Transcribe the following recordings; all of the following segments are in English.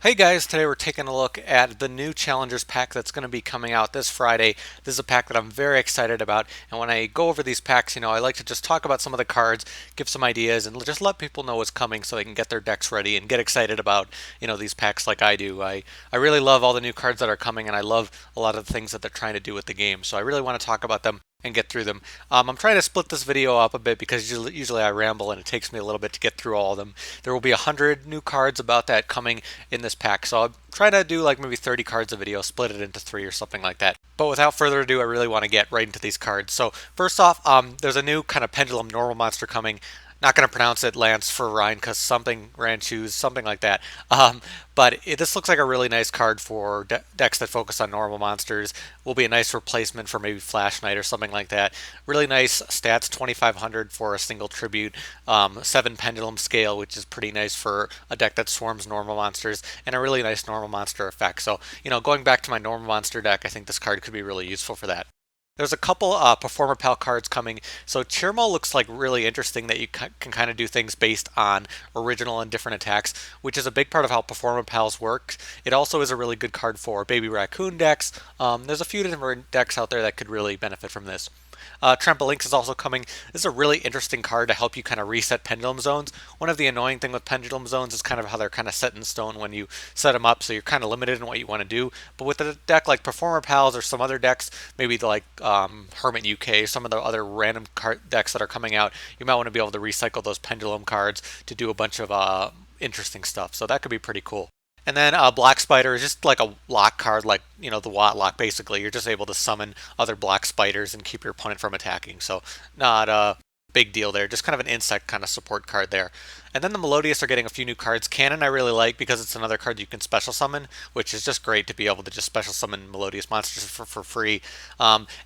Hey guys, today we're taking a look at the new Challengers pack that's going to be coming out this Friday. This is a pack that I'm very excited about, and when I go over these packs, I like to just talk about some of the cards, give some ideas, and just let people know what's coming so they can get their decks ready and get excited about, these packs like I do. I really love all the new cards that are coming, and I love a lot of the things that they're trying to do with the game, so I really want to talk about them and get through them. I'm trying to split this video up a bit because usually I ramble and it takes me a little bit to get through all of them. There will be 100 new cards about that coming in this pack, so I'll try to do like maybe 30 cards a video, split it into 3 or something like that. But without further ado, I really want to get right into these cards. So first off, there's a new kind of pendulum normal monster coming. Not going to pronounce it Lancephorhynchus something Ranchus, something like that. This looks like a really nice card for decks that focus on normal monsters. Will be a nice replacement for maybe Flash Knight or something like that. Really nice stats, 2,500 for a single tribute, 7 pendulum scale, which is pretty nice for a deck that swarms normal monsters, and a really nice normal monster effect. So, going back to my normal monster deck, I think this card could be really useful for that. There's a couple Performapal cards coming. So Cheermole looks like really interesting that you can kind of do things based on original and different attacks, which is a big part of how Performapals work. It also is a really good card for baby raccoon decks. There's a few different decks out there that could really benefit from this. Trampolynx is also coming. This is a really interesting card to help you kind of reset pendulum zones. One of the annoying thing with pendulum zones is kind of how they're kind of set in stone when you set them up, so you're kind of limited in what you want to do. But with a deck like Performer Pals or some other decks, maybe like Hermit UK, some of the other random card decks that are coming out, you might want to be able to recycle those pendulum cards to do a bunch of interesting stuff. So that could be pretty cool. And then Black Spider is just like a lock card, like, the Watt Lock, basically. You're just able to summon other black spiders and keep your opponent from attacking. So, not a big deal there. Just kind of an insect kind of support card there. And then the Melodious are getting a few new cards. Canon I really like because it's another card you can special summon, which is just great to be able to just special summon Melodious monsters for free.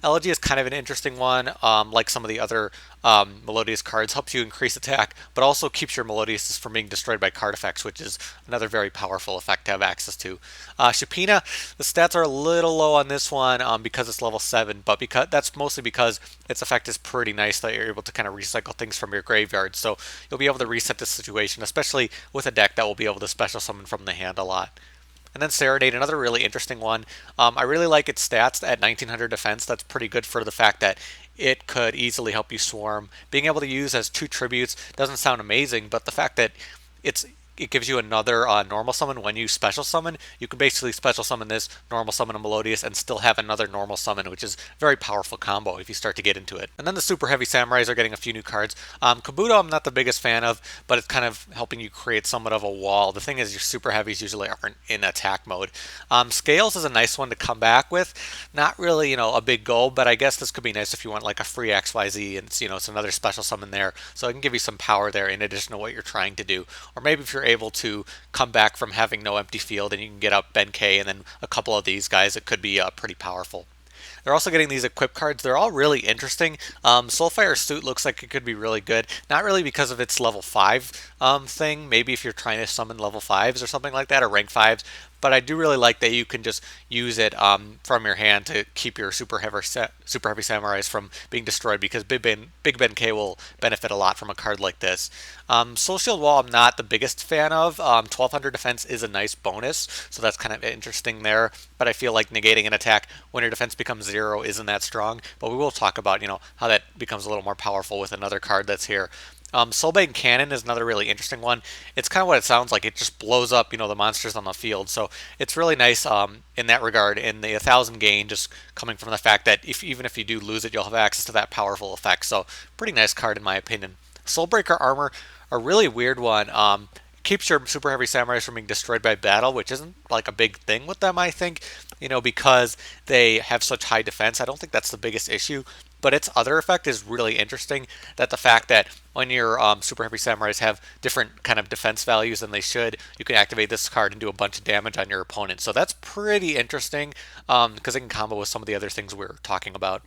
Elegy is kind of an interesting one, like some of the other Melodious cards. Helps you increase attack, but also keeps your Melodious from being destroyed by card effects, which is another very powerful effect to have access to. Shopina, the stats are a little low on this one because it's level 7, but because that's mostly because its effect is pretty nice that you're able to kind of recycle things from your graveyard. So you'll be able to reset this situation, especially with a deck that will be able to special summon from the hand a lot. And then Serenade, another really interesting one. I really like its stats at 1900 defense. That's pretty good for the fact that it could easily help you swarm. Being able to use as 2 tributes doesn't sound amazing, but the fact that it's it gives you another normal summon when you special summon. You can basically special summon this, normal summon a Melodious, and still have another normal summon, which is a very powerful combo if you start to get into it. And then the super heavy samurais are getting a few new cards. Kabuto I'm not the biggest fan of, but it's kind of helping you create somewhat of a wall. The thing is your super heavies usually aren't in attack mode. Scales is a nice one to come back with. Not really, a big goal, but I guess this could be nice if you want like a free XYZ and it's another special summon there. So it can give you some power there in addition to what you're trying to do. Or maybe if you're able to come back from having no empty field and you can get up Ben K and then a couple of these guys, it could be pretty powerful. They're also getting these equip cards. They're all really interesting. Soulfire Suit looks like it could be really good. Not really because of its level 5 thing. Maybe if you're trying to summon level 5s or something like that, or rank 5s. But I do really like that you can just use it from your hand to keep your super heavy samurais from being destroyed, because Big Ben K will benefit a lot from a card like this. Soul Shield Wall I'm not the biggest fan of. 1200 defense is a nice bonus, so that's kind of interesting there. But I feel like negating an attack when your defense becomes 0 isn't that strong. But we will talk about how that becomes a little more powerful with another card that's here. Soulbane Cannon is another really interesting one. It's kind of what it sounds like. It just blows up, the monsters on the field. So it's really nice in that regard. And the 1,000 gain just coming from the fact that even if you do lose it, you'll have access to that powerful effect. So pretty nice card in my opinion. Soulbreaker Armor, a really weird one. Keeps your super heavy samurais from being destroyed by battle, which isn't like a big thing with them, I think, because they have such high defense. I don't think that's the biggest issue, but its other effect is really interesting. That the fact that when your super heavy samurais have different kind of defense values than they should, you can activate this card and do a bunch of damage on your opponent. So that's pretty interesting because it can combo with some of the other things we were talking about.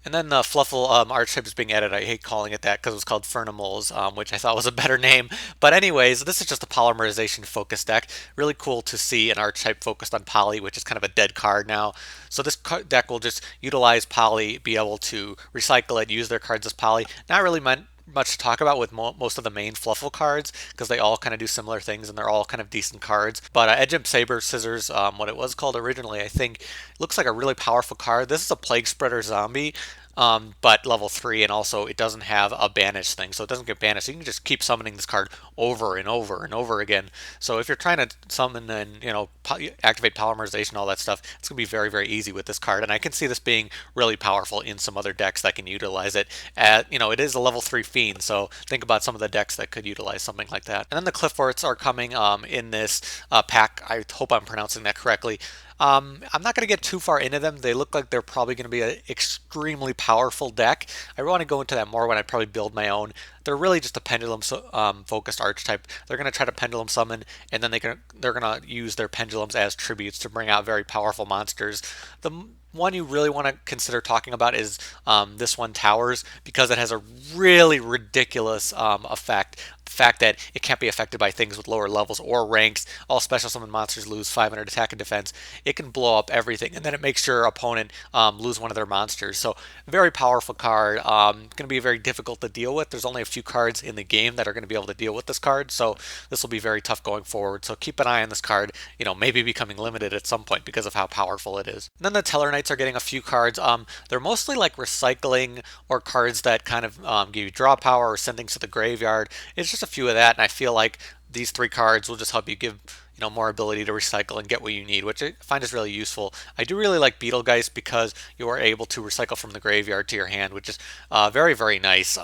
And then the Fluffal archetype is being added. I hate calling it that because it was called Furnamoles, which I thought was a better name. But anyways, this is just a polymerization focus deck. Really cool to see an archetype focused on poly, which is kind of a dead card now. So this deck will just utilize poly, be able to recycle it, use their cards as poly. Not really meant much to talk about with most of the main Fluffal cards because they all kind of do similar things and they're all kind of decent cards. But Edge Imp Sabres Scissors, what it was called originally, I think, looks like a really powerful card. This is a Plague Spreader zombie. But level 3, and also it doesn't have a banish thing, so it doesn't get banished. So you can just keep summoning this card over and over and over again. So if you're trying to summon and activate polymerization, all that stuff, it's gonna be very, very easy with this card. And I can see this being really powerful in some other decks that can utilize it. It is a level 3 fiend, so think about some of the decks that could utilize something like that. And then the Qliphorts are coming in this pack. I hope I'm pronouncing that correctly. I'm not going to get too far into them. They look like they're probably going to be an extremely powerful deck. I want to go into that more when I probably build my own. They're really just a pendulum focused archetype. They're going to try to pendulum summon, and then they're going to use their pendulums as tributes to bring out very powerful monsters. The one you really want to consider talking about is this one, Towers, because it has a really ridiculous effect. The fact that it can't be affected by things with lower levels or ranks. All special summon monsters lose 500 attack and defense. It can blow up everything, and then it makes your opponent lose one of their monsters. So very powerful card. Going to be very difficult to deal with. There's only a few cards in the game that are going to be able to deal with this card, so this will be very tough going forward. So keep an eye on this card. Maybe becoming limited at some point because of how powerful it is. And then the Satellarknights are getting a few cards. They're mostly like recycling or cards that kind of give you draw power or send things to the graveyard. It's just a few of that, and I feel like these 3 cards will just help you give more ability to recycle and get what you need, which I find is really useful. I do really like Beetlegeist because you are able to recycle from the graveyard to your hand, which is very, very nice.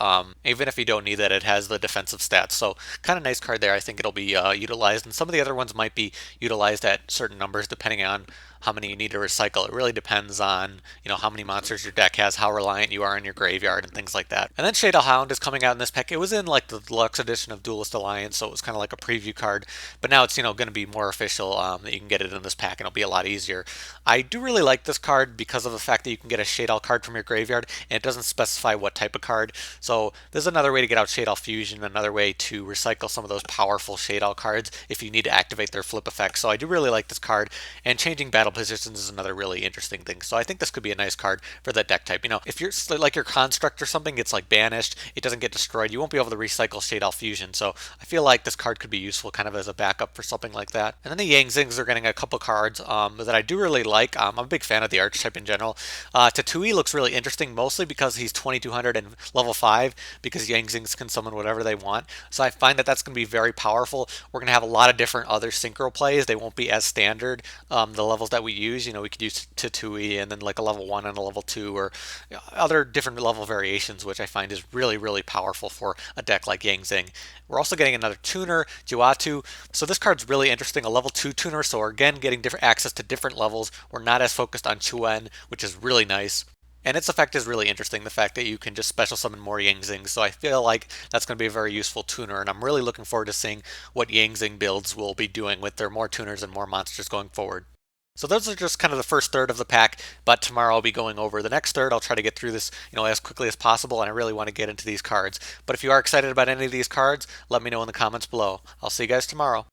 Even if you don't need that, it has the defensive stats, so kind of nice card there. I think it'll be utilized, and some of the other ones might be utilized at certain numbers depending on how many you need to recycle. It really depends on how many monsters your deck has, how reliant you are on your graveyard, and things like that. And then Shade Hound is coming out in this pack. It was in like the deluxe edition of Duelist Alliance, so it was kind of like a preview card, but now it's going to be more official, that you can get it in this pack and it'll be a lot easier. I do really like this card because of the fact that you can get a Shade Owl card from your graveyard and it doesn't specify what type of card. So there's another way to get out Shade Owl Fusion, another way to recycle some of those powerful Shade Owl cards if you need to activate their flip effects. So I do really like this card, and changing battle positions is another really interesting thing. So I think this could be a nice card for that deck type. If you're like your Construct or something, it's like banished, it doesn't get destroyed, you won't be able to recycle Shade Owl Fusion. So I feel like this card could be useful kind of as a backup for something like that. And then the Yang Zings are getting a couple cards that I do really like. I'm a big fan of the archetype in general. Tatooine looks really interesting, mostly because he's 2200 and level 5, because Yang Zings can summon whatever they want. So I find that that's going to be very powerful. We're going to have a lot of different other synchro plays. They won't be as standard, the levels that we use. We could use Tatooine and then like a level 1 and a level 2, or other different level variations, which I find is really, really powerful for a deck like Yang Zing. We're also getting another tuner, Jiwatu. So this card's really interesting, a level 2 tuner, so we're again getting different access to different levels. We're not as focused on Chuen, which is really nice. And its effect is really interesting, the fact that you can just special summon more Yang Zings. So I feel like that's going to be a very useful tuner, and I'm really looking forward to seeing what Yang Zing builds will be doing with their more tuners and more monsters going forward. So those are just kind of the first third of the pack, but tomorrow I'll be going over the next third. I'll try to get through this, as quickly as possible, and I really want to get into these cards. But if you are excited about any of these cards, let me know in the comments below. I'll see you guys tomorrow.